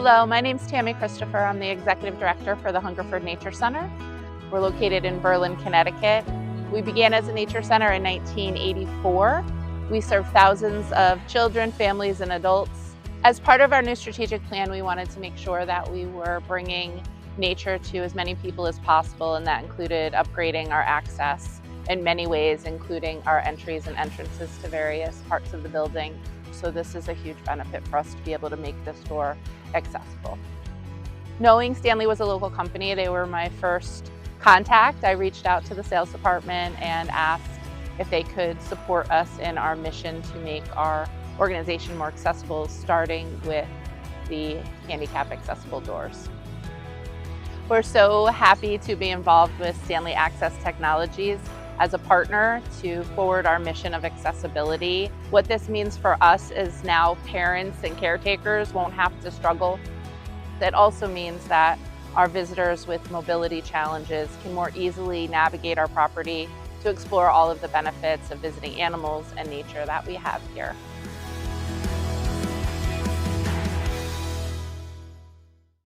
Hello, my name's Tami Christopher. I'm the Executive Director for the Hungerford Nature Center. We're located in Berlin, Connecticut. We began as a nature center in 1984. We serve thousands of children, families, and adults. As part of our new strategic plan, we wanted to make sure that we were bringing nature to as many people as possible, and that included upgrading our access in many ways, including our entries and entrances to various parts of the building. So this is a huge benefit for us to be able to make this store accessible. Knowing Stanley was a local company, they were my first contact. I reached out to the sales department and asked if they could support us in our mission to make our organization more accessible, starting with the handicap accessible doors. We're so happy to be involved with Stanley Access Technologies as a partner to forward our mission of accessibility. What this means for us is now parents and caretakers won't have to struggle. It also means that our visitors with mobility challenges can more easily navigate our property to explore all of the benefits of visiting animals and nature that we have here.